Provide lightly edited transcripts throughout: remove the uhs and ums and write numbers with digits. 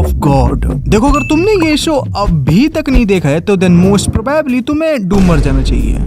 Of God. देखो, अगर तुमने ये शो अभी तक नहीं देखा है तो देन मोस्ट प्रोबेबली तुम्हें डूब मर जाना चाहिए,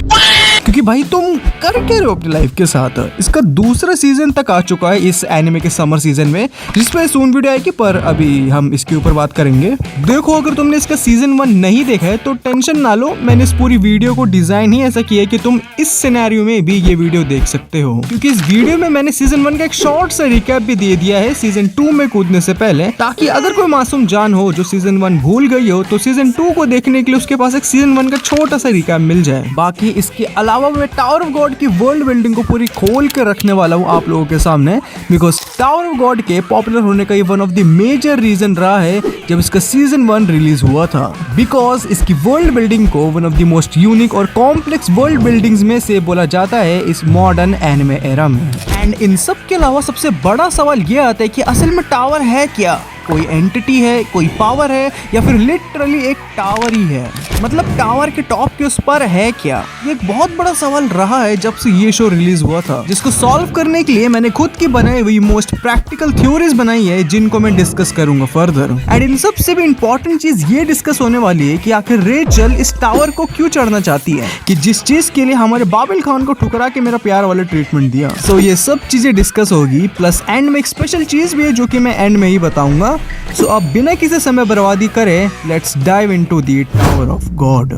क्योंकि भाई तुम कर क्या रहे हो अपनी लाइफ के साथ। इसका दूसरा सीजन तक आ चुका है इस एनिमे के समर सीजन में, जिसपे सून वीडियो आएगी, पर अभी हम इसके ऊपर बात करेंगे। देखो, अगर तुमने इसका सीजन 1 नहीं देखा है तो टेंशन ना लो, मैंने इस पूरी वीडियो को डिजाइन ही ऐसा किया है कि तुम इस सिनेरियो में भी ये वीडियो देख सकते हो, क्योंकि इस वीडियो में मैंने सीजन 1 का एक शॉर्ट सा रिकैप भी दे दिया है सीजन 2 में कूदने से पहले, ताकि अगर कोई मासूम जान हो जो सीजन 1 भूल गई हो तो सीजन 2 को देखने के लिए उसके पास एक सीजन 1 का छोटा सा रिकैप मिल जाए। बाकी इसके अलावा मैं टावर ऑफ गॉड की वर्ल्ड बिल्डिंग को पूरी खोल के रखने वाला हूँ आप लोगों के सामने, बिकॉज टावर ऑफ गॉड के पॉपुलर होने का ये one of the major reason रहा है जब इसका सीजन 1 रिलीज हुआ था, बिकॉज इसकी वर्ल्ड बिल्डिंग को one of the most unique और कॉम्प्लेक्स वर्ल्ड बिल्डिंग्स में से बोला जाता है इस मॉडर्न एनिमे एरा में। एंड इन सब के अलावा सबसे बड़ा सवाल ये आता है कि असल में टावर है क्या? कोई एंटिटी है, कोई पावर है, या फिर लिटरली एक टावर ही है? मतलब टावर के टॉप के उस पर है क्या? ये एक बहुत बड़ा सवाल रहा है जब से ये शो रिलीज हुआ था, जिसको सॉल्व करने के लिए मैंने खुद की बनाई हुई मोस्ट प्रैक्टिकल थ्योरीज बनाई है, जिनको मैं डिस्कस करूंगा फर्दर। एंड इन सबसे भी इंपॉर्टेंट चीज ये डिस्कस होने वाली है कि आखिर रेचल इस टावर को क्यों चढ़ना चाहती है, कि जिस चीज के लिए हमारे बाबिल खान को ठुकरा के मेरा प्यार वाला ट्रीटमेंट दिया। सो ये सब चीजें डिस्कस होगी, प्लस एंड में एक स्पेशल चीज भी है जो कि मैं एंड में ही बताऊंगा। सो अब बिना किसी समय बर्बादी करे, let's dive into the Tower of God.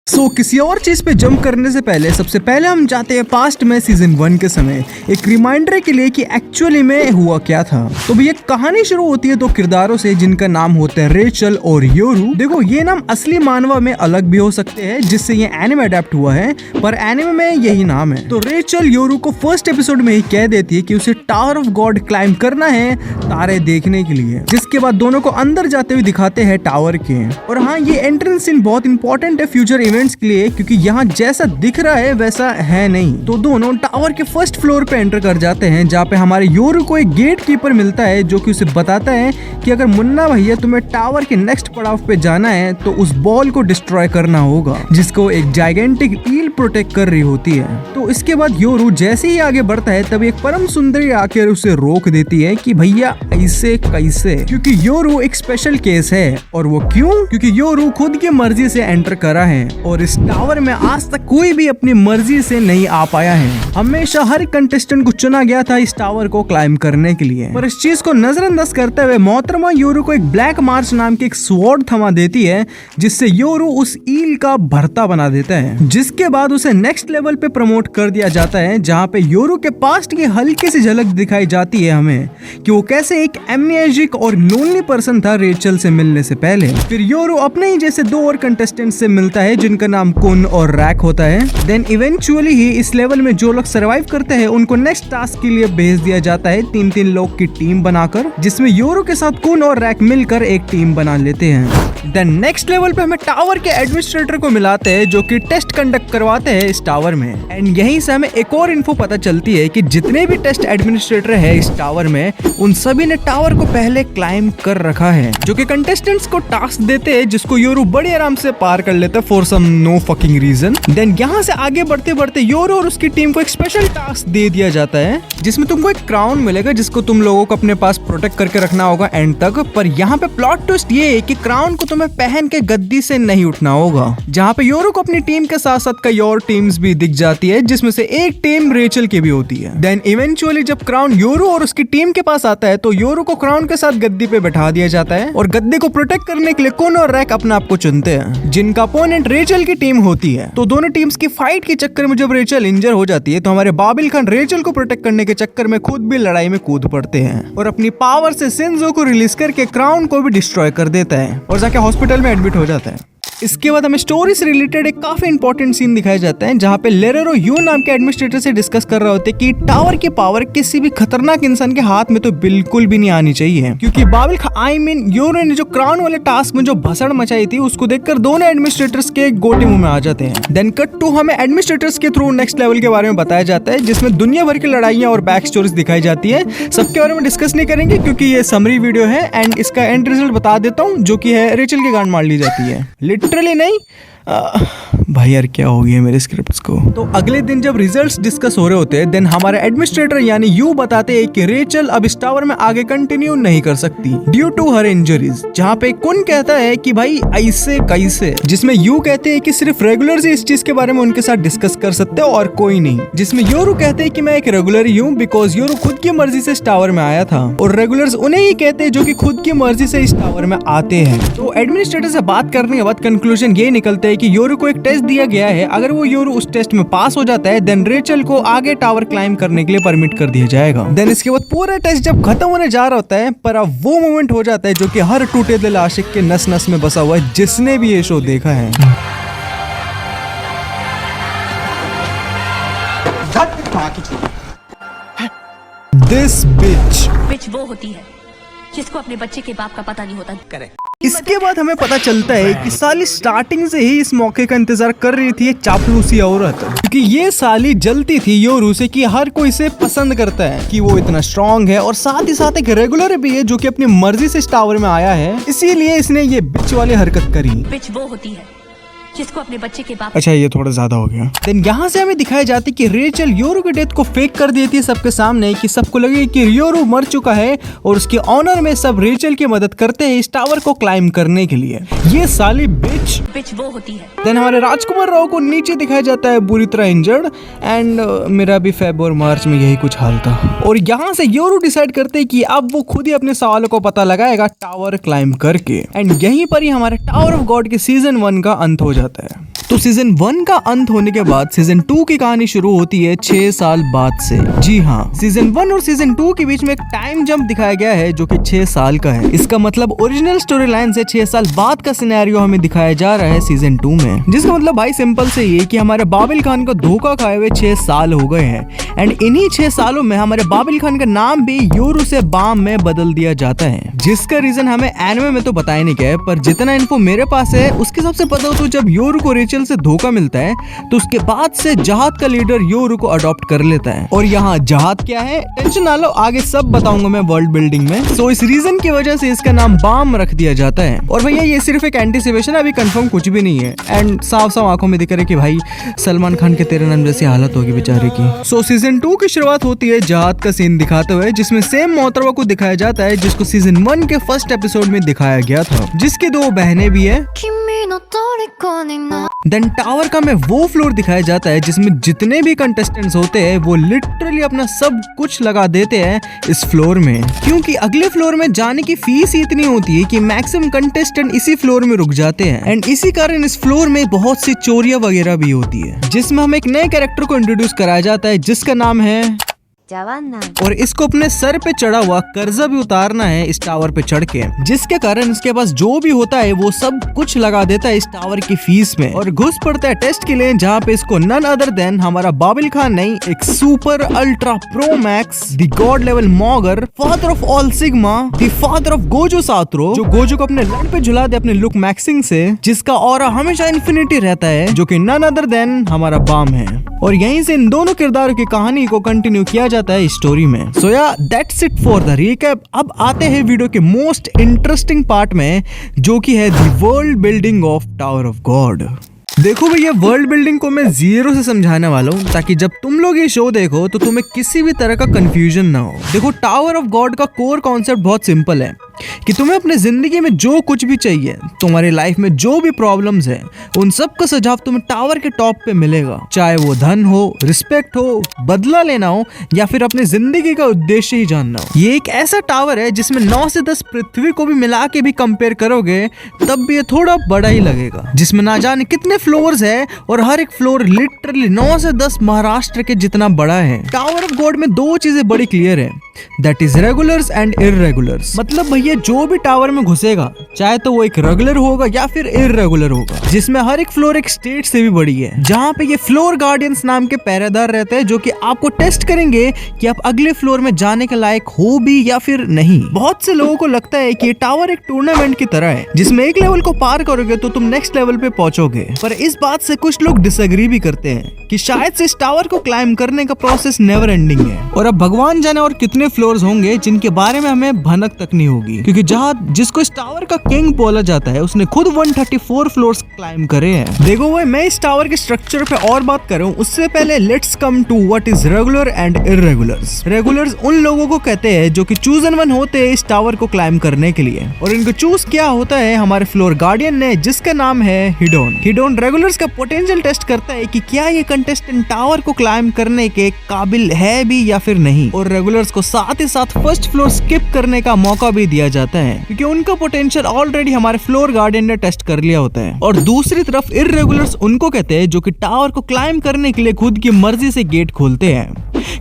So किसी और चीज पे जंप करने से पहले सबसे पहले हम जाते हैं पास्ट में सीजन 1 के समय, एक रिमाइंडर के लिए कि एक्चुअली में हुआ क्या था। तो भैया कहानी शुरू होती है दो किरदारों से जिनका नाम होता है रेचल और योरू। देखो, ये नाम असली मानवा में अलग भी हो सकते हैं, जिससे ये एनिमे अडेप्ट हुआ है, पर एनिमे में यही नाम है। तो रेचल योरू को फर्स्ट एपिसोड में ही कह देती है कि उसे टावर ऑफ गॉड क्लाइंब करना है तारे देखने के लिए, जिसके बाद दोनों को अंदर जाते हुए दिखाते हैं टावर के। और हाँ, ये एंट्रेंस सीन बहुत इंपॉर्टेंट है फ्यूचर इवेंट्स के लिए, क्योंकि यहाँ जैसा दिख रहा है वैसा है नहीं। तो दोनों टावर के फर्स्ट फ्लोर पे एंटर कर जाते हैं, जहाँ पे हमारे योरू को एक गेट कीपर मिलता है जो कि उसे बताता है कि अगर मुन्ना भैया तुम्हें टावर के नेक्स्ट पड़ाव पे जाना है तो उस बॉल को डिस्ट्रॉय करना होगा, जिसको एक जाइगेंटिक ईल प्रोटेक्ट कर रही होती है। तो इसके बाद योरू जैसे ही आगे बढ़ता है तब एक परम सुंदरी आकर उसे रोक देती है कि भैया ऐसे कैसे, क्योंकि योरू एक स्पेशल केस है। और वो क्यों? क्योंकि योरू खुद की मर्जी से एंटर करा है और इस टावर में आज तक कोई भी अपनी मर्जी से नहीं आ पाया है। हमेशा हर कंटेस्टेंट को चुना गया था इस टावर को क्लाइंब करने के लिए। पर इस चीज को नजरअंदाज करते हुए मोहतरमा योरू को एक ब्लैक मार्च नाम की एक स्वॉर्ड थमा देती है, जिससे योरू उस ईल का भरता बना देता है, जिसके बाद उसे नेक्स्ट लेवल पे प्रमोट कर दिया जाता है, जहाँ पे योरू के पास्ट की हल्की सी झलक दिखाई जाती है हमें कि वो कैसे एक एमनेजिक और लोनली पर्सन था रेचल से मिलने से पहले। फिर योरू अपने ही जैसे दो और कंटेस्टेंट से मिलता है जिनका नाम कुन और रैक होता है। देन इवेंचुअली ही इस लेवल में जो लोग सरवाइव करते हैं उनको नेक्स्ट टास्क के लिए भेज दिया जाता है 3-3 लोग की टीम बनाकर, जिसमें योरू के साथ कुन और रैक मिलकर एक टीम बना लेते हैं। देन नेक्स्ट लेवल पे हमें टावर के एडमिनिस्ट्रेटर को मिलाते हैं जो कि टेस्ट कंडक्ट करवाते हैं इस टावर में। एंड यहीं से हमें एक और इन्फो पता चलती है कि जितने भी टेस्ट एडमिनिस्ट्रेटर है इस टावर में, उन सभी ने टावर को पहले क्लाइंब कर रखा है, जो कि कंटेस्टेंट्स को टास्क देते हैं जिसको योरू बड़े आराम से पार कर लेता है for some no fucking reason. Then यहाँ से आगे बढ़ते बढ़ते योरू और उसकी टीम को एक स्पेशल टास्क दे दिया जाता है, जिसमें तुमको एक क्राउन मिलेगा जिसको तुम लोगों को अपने पास प्रोटेक्ट करके रखना होगा एंड तक। पर यहाँ पे प्लॉट ट्विस्ट ये है कि क्राउन को तुम्हें पहन के गद्दी से नहीं उठना होगा, जहाँ पे योरू को अपनी टीम के साथ साथ कई और टीम्स भी दिख जाती है, जिसमें से एक टीम रेचल की भी होती है। देन इवेंचुअली जब क्राउन योरू और उसकी टीम के पास आता है तो योरू को क्राउन के साथ गद्दी पे बैठा दिया जाता है और गद्दी को प्रोटेक्ट करने के लिए कुन और रैक अपने आप को चुनते हैं, जिनका अपोनेंट रेचल की टीम होती है। तो दोनों टीम्स की फाइट के चक्कर में जब रेचल इंजर हो जाती है तो हमारे बाबिल खान रेचल को प्रोटेक्ट करने के चक्कर में खुद भी लड़ाई में कूद पड़ते हैं और अपनी पावर से शिंजो को रिलीज करके क्राउन को भी डिस्ट्रॉय कर देता है और जाके हॉस्पिटल में एडमिट हो जाता है। इसके बाद हमें स्टोरी से रिलेटेड एक काफी इंपॉर्टेंट सीन दिखाया जाता है, जहाँ पे लेरेरो यू नाम के एडमिनिस्ट्रेटर से डिस्कस कर रहे होते हैं कि टावर की पावर किसी भी खतरनाक इंसान के हाथ में तो बिल्कुल भी नहीं आनी चाहिए, क्योंकि बाबिल योरू ने जो क्राउन वाले टास्क में जो भसड़ मचाई थी उसको देखकर दोनों एडमिनिस्ट्रेटर्स के गोटे मुंह में आ जाते हैं। देन कट टू हमें एडमिनिस्ट्रेटर्स के थ्रू नेक्स्ट लेवल के बारे में बताया जाता है, जिसमें दुनिया भर की लड़ाइयां और बैक स्टोरीज दिखाई जाती है। सबके बारे में डिस्कस नहीं करेंगे क्योंकि ये समरी वीडियो है। एंड इसका एंड रिजल्ट बता देता हूँ, जो कि है रेचल की गांड मार ली जाती है। लिटरली नहीं, भाई यार क्या हो गया मेरे स्क्रिप्ट्स को। तो अगले दिन जब रिजल्ट्स डिस्कस हो रहे होते हैं देन हमारे एडमिनिस्ट्रेटर यानी यू बताते हैं कि रेचल अब इस टावर में आगे कंटिन्यू नहीं कर सकती ड्यू टू हर इंजरीज। जहाँ पे कुन कहता है कि भाई ऐसे कैसे, जिसमें यू कहते हैं कि सिर्फ रेगुलर इस चीज के बारे में उनके साथ डिस्कस कर सकते हो और कोई नहीं। जिसमें योरू कहते हैं कि मैं एक रेगुलर ही हूँ बिकॉज योरू खुद की मर्जी से इस टावर में आया था, और रेगुलर्स उन्हें ही कहते हैं जो कि खुद की मर्जी से इस टावर में आते हैं। तो एडमिनिस्ट्रेटर से बात करने के बाद कंक्लूजन ये निकलता है कि योरू को एक टेस्ट दिया गया है, अगर वो योरू उस टेस्ट में पास हो जाता है देन रेचल को आगे टावर क्लाइंब करने के लिए परमिट कर दिया जाएगा। देन इसके बाद पूरा टेस्ट जब खत्म होने जा रहा होता है पर अब वो मोमेंट हो जाता है जो कि हर टूटे दिल आशिक के नस नस में बसा हुआ है जिसने भी ये शो देखा है। दिस बिच वो होती है जिसको अपने बच्चे के बाप का पता नहीं होता। करेक्ट। इसके बाद हमें पता चलता है कि साली स्टार्टिंग से ही इस मौके का इंतजार कर रही थी एक चापलूसी औरत, क्योंकि ये साली जलती थी योरू से कि हर कोई इसे पसंद करता है कि वो इतना स्ट्रांग है और साथ ही साथ एक रेगुलर भी है जो कि अपनी मर्जी से इस टावर में आया है, इसीलिए इसने ये बिच वाली हरकत करी। बिच वो होती है जिसको अपने बच्चे के बाप। अच्छा ये थोड़ा ज्यादा हो गया। देन यहाँ से हमें दिखाई जाती कि रेचल योरू की डेथ को फेक कर देती है सबके सामने कि सबको लगे कि योरू मर चुका है और उसके ऑनर में सब रेचल की मदद करते हैं इस टावर को क्लाइम करने के लिए। ये साली बिच वो होती है। देन हमारे राजकुमार राव को नीचे दिखाया जाता है बुरी तरह इंजर्ड एंड मेरा भी फेब और मार्च में यही कुछ हाल था। और यहाँ से योरू डिसाइड करते हैं कि अब वो खुद ही अपने सवालों को पता लगाएगा टावर क्लाइम करके, एंड यहीं पर ही हमारे टावर ऑफ गॉड के सीजन 1 का अंत हो जाता है। तो सीजन 1 का अंत होने के बाद सीजन 2 की कहानी शुरू होती है 6 साल बाद से। जी हाँ, सीजन 1 और सीजन 2 के बीच में एक टाइम जंप दिखाया गया है जो कि 6 साल का है। इसका मतलब ओरिजिनल स्टोरी लाइन से 6 साल बाद का सिनेरियो हमें दिखाया जा रहा है सीजन 2 में, जिसका मतलब भाई सिंपल से ये कि हमारे बाबिल खान को धोखा खाए हुए 6 साल हो गए हैं, एंड इन्हीं 6 सालों में हमारे बाबिल खान का नाम भी योरू से बाम में बदल दिया जाता है, जिसका रीजन हमें एनिमे में तो बताया नहीं गया, पर जितना इन्फो मेरे पास है उसके हिसाब से पता हो तो जब योरू को रेचल से धोखा मिलता है तो उसके बाद से जहाद का लीडर योरू को अडॉप्ट कर लेता है। और यहाँ जहाद क्या है टेंशन ना लो, आगे सब बताऊंगा मैं वर्ल्ड बिल्डिंग में। सो इस रीजन की वजह से इसका नाम बाम रख दिया जाता है। और भैया ये सिर्फ एक एंटिसिपेशन है, अभी कंफर्म कुछ भी नहीं है, एंड साफ साफ आंखों में दिख रहा है कि भाई सलमान खान के तेरे नाम जैसी हालत होगी बेचारे की। सो सीजन 2 की शुरुआत होती है जहाद का सीन दिखाते हुए, जिसमें सेम मोहतरमा को दिखाया जाता है जिसको सीजन 1 के फर्स्ट एपिसोड में दिखाया गया था, जिसकी 2 बहनें भी है। देन टावर का में वो फ्लोर दिखाया जाता है जिसमें जितने भी कंटेस्टेंट्स होते हैं वो लिटरली अपना सब कुछ लगा देते हैं इस फ्लोर में, क्योंकि अगले फ्लोर में जाने की फीस ही इतनी होती है कि मैक्सिमम कंटेस्टेंट इसी फ्लोर में रुक जाते हैं, एंड इसी कारण इस फ्लोर में बहुत सी चोरियां वगैरह भी होती है, जिसमें हमें एक नए कैरेक्टर को इंट्रोड्यूस कराया जाता है जिसका नाम है और इसको अपने सर पे चढ़ा हुआ कर्जा भी उतारना है इस टावर पे चढ़ के, जिसके कारण इसके पास जो भी होता है वो सब कुछ लगा देता है इस टावर की फीस में, और घुस पड़ता है टेस्ट के लिए जहाँ पे इसको नन अदर देन हमारा बाबिल खान नहीं, एक super ultra pro max the god level mogger, father of all sigma, the father of Gojo Satoru, जो गोजो को अपने लड़ पे झुला दे अपने लुक मैक्सिंग से, जिसका ऑरा हमेशा इन्फिनिटी रहता है, जो कि नन अदर देन हमारा बाम है। और यहीं से इन दोनों किरदारों की कहानी को कंटिन्यू किया जाता है स्टोरी में। सो या that's it for the recap. अब आते हैं वीडियो के मोस्ट इंटरेस्टिंग पार्ट में, जो कि है the world building of tower of God. देखो भैया, वर्ल्ड बिल्डिंग को मैं 0 से समझाने वाला हूँ ताकि जब तुम लोग ये शो देखो तो तुम्हें किसी भी तरह का कंफ्यूजन ना हो। देखो, टावर ऑफ गॉड का कोर कॉन्सेप्ट बहुत सिंपल है कि तुम्हें अपने जिंदगी में जो कुछ भी चाहिए, तुम्हारी लाइफ में जो भी प्रॉब्लम्स है, उन सब का सुझाव तुम्हें टावर के टॉप पे मिलेगा, चाहे वो धन हो, रिस्पेक्ट हो, बदला लेना हो, या फिर अपनी जिंदगी का उद्देश्य ही जानना हो। ये एक ऐसा टावर है जिसमें 9 से 10 पृथ्वी को भी मिला के भी कंपेयर करोगे तब भी ये थोड़ा बड़ा ही लगेगा, जिसमें ना जाने कितने फ्लोर्स है और हर एक फ्लोर लिटरली 9 से 10 महाराष्ट्र के जितना बड़ा है। टावर ऑफ गॉड में 2 चीजें बड़ी क्लियर है, दैट इज रेगुलर्स एंड इररेगुलर्स। मतलब भैया जो भी टावर में घुसेगा, चाहे तो वो एक रेगुलर होगा या फिर इररेगुलर होगा, जिसमें हर एक फ्लोर एक स्टेट से भी बड़ी है, जहाँ पे ये फ्लोर गार्डियंस नाम के पहरेदार रहते हैं जो कि आपको टेस्ट करेंगे कि आप अगले फ्लोर में जाने के लायक हो भी या फिर नहीं। बहुत से लोगों को लगता है कि ये टावर एक टूर्नामेंट की तरह है जिसमें एक लेवल को पार करोगे तो तुम नेक्स्ट लेवल पे पहुंचोगे, पर इस बात से कुछ लोग डिसएग्री भी करते हैं कि शायद से इस टावर को क्लाइम करने का प्रोसेस नेवर एंडिंग है, और अब भगवान जाने और कितने इतने फ्लोर्स होंगे जिनके बारे में हमें भनक तक नहीं होगी, क्योंकि जहाद जिसको इस टावर का किंग बोला जाता है उसने खुद 134 फ्लोर्स क्लाइम करे हैं। देखो भाई, मैं इस टावर के स्ट्रक्चर पे और बात करूं उससे पहले let's come to what is regular and irregulars. Regulars उन लोगों को कहते हैं जो कि चूजन वन होते हैं इस टावर को क्लाइम करने के लिए, और इनको चूज किया होता है हमारे फ्लोर गार्डियन ने जिसका नाम है हिडोन। हिडोन रेगुलर्स का पोटेंशियल टेस्ट करता है कि क्या ये कंटेस्टेंट टावर को क्लाइम करने के काबिल है भी या फिर नहीं, और रेगुलर्स को साथ ही साथ फर्स्ट फ्लोर स्किप करने का मौका भी दिया जाता है क्योंकि उनका पोटेंशियल ऑलरेडी हमारे फ्लोर गार्डियन ने टेस्ट कर लिया होता है। और दूसरी तरफ इर्रेगुलर्स उनको कहते हैं जो कि टावर को क्लाइम करने के लिए खुद की मर्जी से गेट खोलते हैं,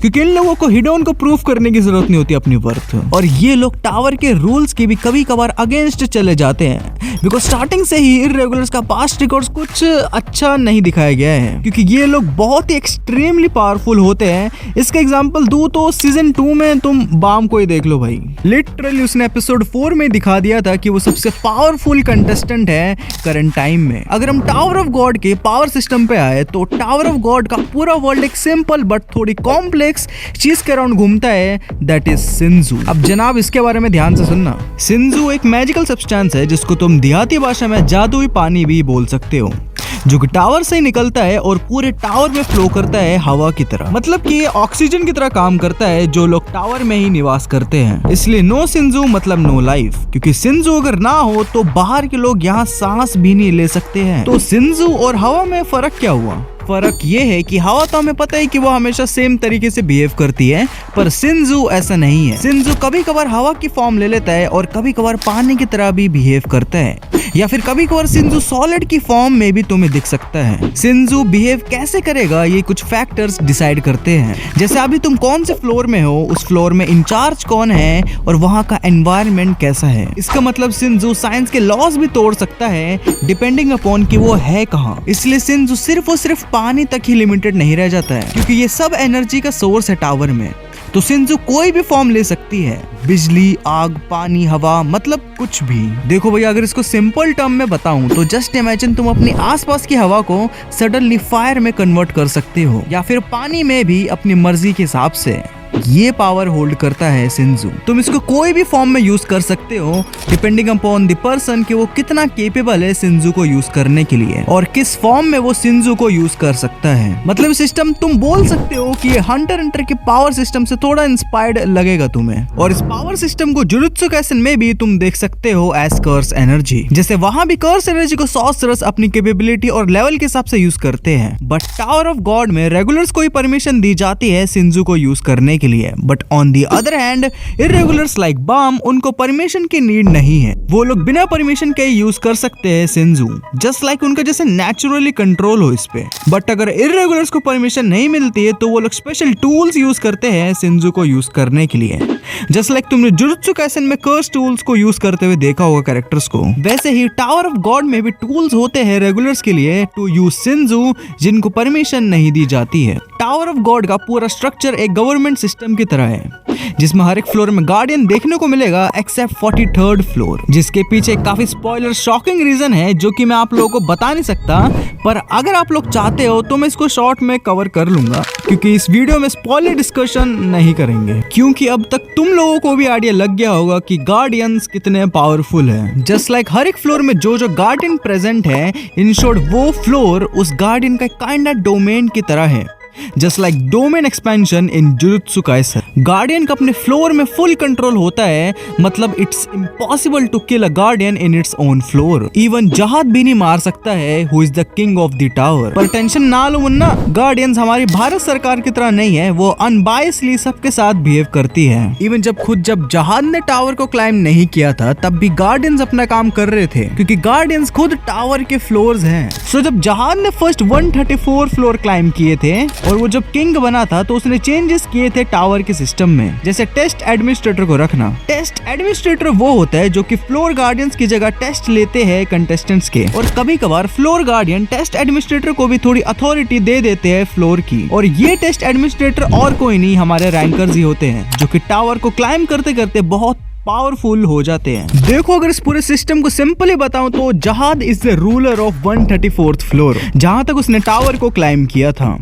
क्योंकि इन लोगों को हिडोन को प्रूफ करने की जरूरत नहीं होती अपनी वर्थ, और ये लोग टावर के रूल्स की भी कभी कभार अगेंस्ट चले जाते हैं, बिकॉज स्टार्टिंग से ही इर्रेगुलर्स का पास्ट रिकॉर्ड्स कुछ अच्छा नहीं दिखाया गया है, क्योंकि ये लोग बहुत ही एक्सट्रीमली पावरफुल होते हैं। इसका एग्जांपल दूं तो सीजन 2 में तुम बाम को ही देख लो भाई, लिटरली उसने एपिसोड 4 में दिखा दिया था कि वो सबसे पावरफुल कंटेस्टेंट है करंट टाइम में। अगर हम टावर ऑफ गॉड के पावर सिस्टम पे आए तो टावर ऑफ गॉड का पूरा वर्ल्ड एक सिंपल बट थोड़ी कॉम्प्लेक्स चीज के अराउंड घूमता है, दैट इज सिंजू। अब जनाब इसके बारे में ध्यान से सुनना। सिंजू एक मैजिकल सब्सटेंस है जिसको तुम देहाती भाषा में जादुई पानी भी बोल सकते हो, जो कि टावर से निकलता है और पूरे टावर में फ्लो करता है हवा की तरह। मतलब कि ये ऑक्सीजन की तरह काम करता है जो लोग टावर में ही निवास करते हैं। इसलिए नो सिंजू मतलब नो लाइफ, क्योंकि सिंजू अगर ना हो तो बाहर के लोग यहाँ सांस भी नहीं ले सकते हैं। तो सिंजू और हवा में फर्क क्या हुआ? फर्क ये है कि हवा तो हमें पता है कि वो हमेशा सेम तरीके से बिहेव करती है, पर सिंजू ऐसा नहीं है। सिंजू कभी कभार हवा की फॉर्म ले लेता है और कभी कभार पानी की तरह भी बिहेव करता है, या फिर कभी कभार सिंजू सॉलिड की फॉर्म में भी तुम्हें दिख सकता है। सिंजू बिहेव कैसे करेगा ये कुछ फैक्टर्स डिसाइड करते हैं, जैसे अभी तुम कौन से फ्लोर में हो, उस फ्लोर में इंचार्ज कौन है और वहाँ का एनवायरनमेंट कैसा है। इसका मतलब सिंजू साइंस के लॉज भी तोड़ सकता है डिपेंडिंग अपॉन कि वो है कहाँ। इसलिए सिंजू सिर्फ और सिर्फ पानी तक ही लिमिटेड नहीं रह जाता है, क्योंकि ये सब एनर्जी का सोर्स है टावर में। तो सिंजू कोई भी फॉर्म ले सकती है, बिजली, आग, पानी, हवा, मतलब कुछ भी। देखो भैया, अगर इसको सिंपल टर्म में बताऊं तो जस्ट इमेजिन तुम अपनी आसपास की हवा को सडनली फायर में कन्वर्ट कर सकते हो, या फिर पानी में भी अपनी मर्जी के हिसाब से। ये पावर होल्ड करता है सिंजू। तुम इसको कोई भी फॉर्म में यूज कर सकते हो डिपेंडिंग अपॉन द पर्सन कि वो कितना केपेबल है सिंजू को यूज करने के लिए और किस फॉर्म में वो सिंजू को यूज कर सकता है। मतलब सिस्टम तुम बोल सकते हो कि ये हंटर के पावर सिस्टम से थोड़ा इंस्पायर्ड लगेगा तुम्हें, और इस पावर सिस्टम को जुजुत्सु काइसेन में भी तुम देख सकते हो एज कर्स एनर्जी। जैसे वहां भी कर्स एनर्जी को सॉर्सरर्स अपनी कैपेबिलिटी और लेवल के हिसाब से यूज करते हैं, बट टावर ऑफ गॉड में रेगुलर्स को ही परमिशन दी जाती है सिंजू को यूज करने के लिए। But on the other hand irregulars like Baam, उनको परमिशन की नीड नहीं है, वो लोग बिना परमिशन के यूज कर सकते हैं सिंजू, जस्ट लाइक उनका जैसे नेचुरली कंट्रोल हो इस पे। बट अगर इर्रेगुलर्स को परमिशन नहीं मिलती है तो वो लोग स्पेशल टूल्स यूज करते हैं सिंजू को यूज करने के लिए, जस्ट लाइक तुमने जुजुत्सु काइसेन में कर्स टूल्स को यूज करते हुए देखा होगा कैरेक्टर्स को। वैसे ही टावर ऑफ गॉड में भी टूल्स होते हैं रेगुलर्स के लिए टू यूज सिंजू, जिनको परमिशन नहीं दी जाती है। टावर ऑफ गॉड का पूरा स्ट्रक्चर एक गवर्नमेंट सिस्टम की तरह है, जिसमें हर एक फ्लोर में गार्डियन देखने को मिलेगा एक्सेप्ट 43rd फ्लोर, जिसके पीछे काफी स्पॉइलर शॉकिंग रीजन है जो कि मैं आप लोगों को बता नहीं सकता, पर अगर आप लोग चाहते हो तो मैं इसको शॉर्ट में कवर कर लूंगा, क्योंकि इस वीडियो में स्पॉइलर डिस्कशन नहीं करेंगे, क्योंकि अब तक तुम लोगों को भी आइडिया लग गया होगा कि गार्डियंस कितने पावरफुल हैं। जस्ट लाइक हर एक फ्लोर में जो गार्डियन प्रेजेंट है, इन शॉर्ट वो फ्लोर उस गार्डियन का काइंड ऑफ डोमेन की तरह है, just like domain expansion in Jujutsu Kaisen. Guardian का अपने फ्लोर में फुल कंट्रोल होता है, मतलब it's impossible to kill a guardian in its own floor. Even Jahad भी नहीं मार सकता है who is the king of the tower. पर टेंशन ना लो मुन्ना, गार्डियंस हमारी भारत सरकार की तरह नहीं है, वो अनबायसली सबके साथ बिहेव करती है। इवन जब जहाद ने टावर को क्लाइम नहीं किया था तब भी गार्डियंस अपना काम कर रहे थे, क्योंकि गार्डियंस खुद टावर के फ्लोर्स हैं। सो जब जहाद ने फर्स्ट 134 फ्लोर क्लाइम किए थे और वो जब किंग बना था तो उसने चेंजेस किए थे टावर के सिस्टम में, जैसे टेस्ट एडमिनिस्ट्रेटर को रखना। टेस्ट एडमिनिस्ट्रेटर वो होता है जो कि फ्लोर गार्डियंस की जगह टेस्ट लेते हैं कंटेस्टेंट्स के, और कभी कभार फ्लोर गार्डियन टेस्ट एडमिनिस्ट्रेटर को भी थोड़ी अथॉरिटी दे देते हैं फ्लोर की, और ये टेस्ट एडमिनिस्ट्रेटर और कोई नहीं हमारे रैंकर्स ही होते हैं, जो कि टावर को क्लाइम करते करते बहुत पावरफुल हो जाते हैं। देखो, अगर इस पूरे सिस्टम को सिंपली बताऊं तो Jahad is the ruler of 134th floor, जहां तक उसने टावर को क्लाइम किया था।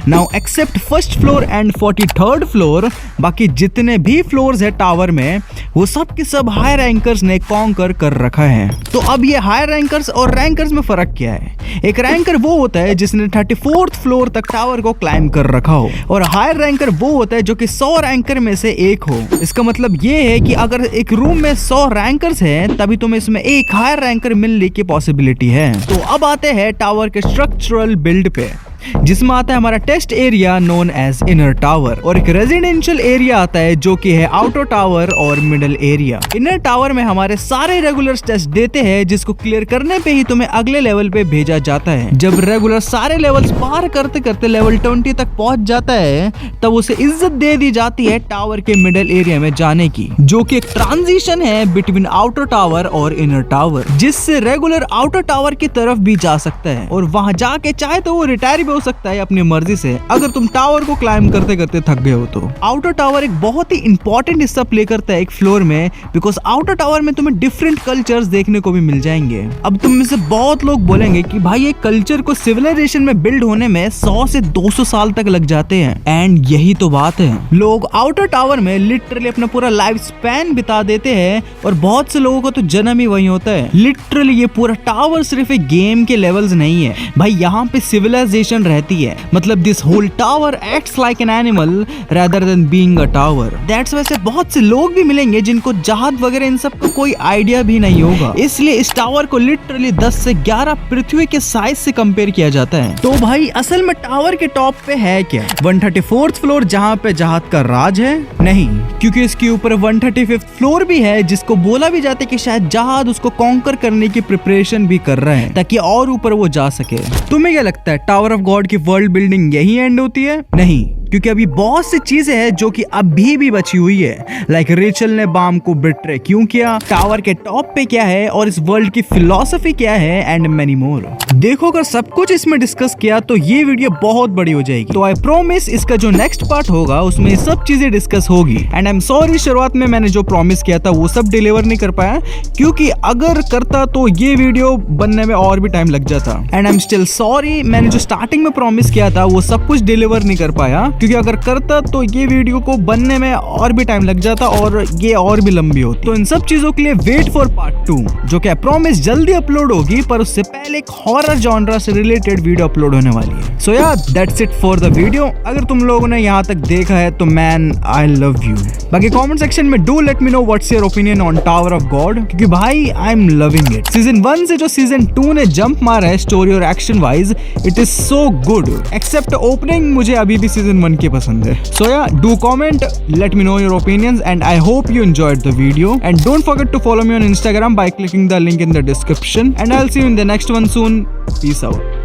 Now except first floor and 43rd floor, बाकी जितने भी फ्लोर्स है टावर में वो सब के सब हायर रैंकर्स ने कॉन्कर कर रखा है। तो अब ये हायर रैंकर्स और रैंकर्स में फर्क क्या है? एक रैंकर वो होता है जिसने 34th फ्लोर तक टावर को क्लाइम कर रखा हो, और हायर रैंकर वो होता है जो कि 100 रैंकर में से एक हो। इसका मतलब ये है कि अगर एक रूम में 100 रैंकर्स हैं तभी तुम्हें इसमें एक हायर रैंकर मिलने की पॉसिबिलिटी है। तो अब आते हैं टावर के स्ट्रक्चरल बिल्ड पे, जिसमें आता है हमारा test area known as inner tower, और एक रेजिडेंशियल एरिया आता है जो कि है आउटर टावर और मिडल एरिया। इनर टावर में हमारे सारे रेगुलर टेस्ट देते हैं जिसको क्लियर करने पे ही तुम्हें अगले लेवल पे भेजा जाता है। जब रेगुलर सारे लेवल्स पार करते करते लेवल 20 तक पहुंच जाता है तब उसे इज्जत दे दी जाती है टावर के मिडल एरिया में जाने की, जो कि एक ट्रांजिशन है बिटवीन आउटर टावर और इनर टावर, जिससे रेगुलर आउटर टावर की तरफ भी जा सकता है और वहां जाके चाहे तो वो रिटायर हो सकता है अपनी मर्जी से, अगर तुम टावर को क्लाइम करते करते थक गए हो तो। आउटर टावर एक बहुत ही इंपॉर्टेंट हिस्सा प्ले करता है एक फ्लोर में, बिकॉज आउटर टावर में तुम्हें डिफरेंट कल्चर्स देखने को भी मिल जाएंगे। अब तुम में से बहुत लोग बोलेंगे कि भाई एक कल्चर को सिविलाइजेशन में बिल्ड होने में 100 से 200 साल तक लग जाते हैं, एंड यही तो बात है। लोग आउटर टावर में लिटरली अपना पूरा लाइफ स्पैन बिता देते हैं और बहुत से लोगों का तो जन्म ही वही होता है। लिटरली ये पूरा टावर सिर्फ एक गेम के लेवल्स नहीं है भाई, यहाँ पे सिविलाइजेशन रहती है। मतलब this whole tower acts like an animal rather than being a tower. That's वैसे बहुत से लोग भी मिलेंगे जिनको जहाज वगैरह इन सब का कोई आइडिया भी नहीं होगा, इसलिए इस टावर को लिटरली 10 से 11 पृथ्वी के साइज से कंपेयर किया जाता है। तो भाई असल में टावर के टॉप पे है क्या? 134th फ्लोर जहाँ पे जहाज का राज है? नहीं, क्योंकि इसके ऊपर 135th फ्लोर भी है जिसको बोला भी जाता है कि शायद जहाज उसको कॉन्कर करने की प्रिपरेशन भी कर रहे हैं ताकि और ऊपर वो जा सके। तुम्हें क्या लगता है टावर ऑफ गॉड की वर्ल्ड बिल्डिंग यही एंड होती है? नहीं, क्योंकि अभी बहुत सी चीजें हैं जो कि अभी भी बची हुई है। लाइक रेचल ने बाम को बिट्रे क्यों किया, टावर के टॉप पे क्या है और इस वर्ल्ड की फिलॉसफी क्या है, एंड मेनी मोर। देखो अगर सब कुछ इसमें डिस्कस किया तो ये वीडियो बहुत बड़ी हो जाएगी, तो आई प्रॉमिस इसका जो नेक्स्ट पार्ट होगा उसमें ये सब चीजें डिस्कस होगी। एंड आई एम सॉरी शुरुआत में मैंने जो प्रॉमिस किया था वो सब डिलीवर नहीं कर पाया, क्योंकि अगर करता तो ये वीडियो बनने में और भी टाइम लग जाता। And I am still sorry, मैंने जो स्टार्टिंग में प्रॉमिस किया था वो सब कुछ डिलीवर नहीं कर पाया, क्योंकि अगर करता तो ये वीडियो को बनने में और भी टाइम लग जाता और ये और भी लंबी होती। तो इन सब चीजों के लिए वेट फॉर पार्ट 2, जो कि प्रॉमिस जल्दी अपलोड होगी, पर उससे पहले एक हॉरर जॉनरा से रिलेटेड वीडियो अपलोड होने वाली है। सो यार that's it for the video. अगर तुम लोगों ने यहाँ तक देखा है तो मैन आई लव यू। बाकी कमेंट सेक्शन में do let me know what's your opinion on tower of God, क्योंकि भाई I am loving it. Season 1 से जो सीजन 2 ने जंप मारा है स्टोरी और action wise, it is so good. Except opening मुझे अभी भी सीजन 1 की पसंद है। So yeah, do comment, let me know your opinions, and I hope you enjoyed the video. And don't forget to follow me on Instagram by clicking the link in the description. And I'll see you in the next one soon. Peace out.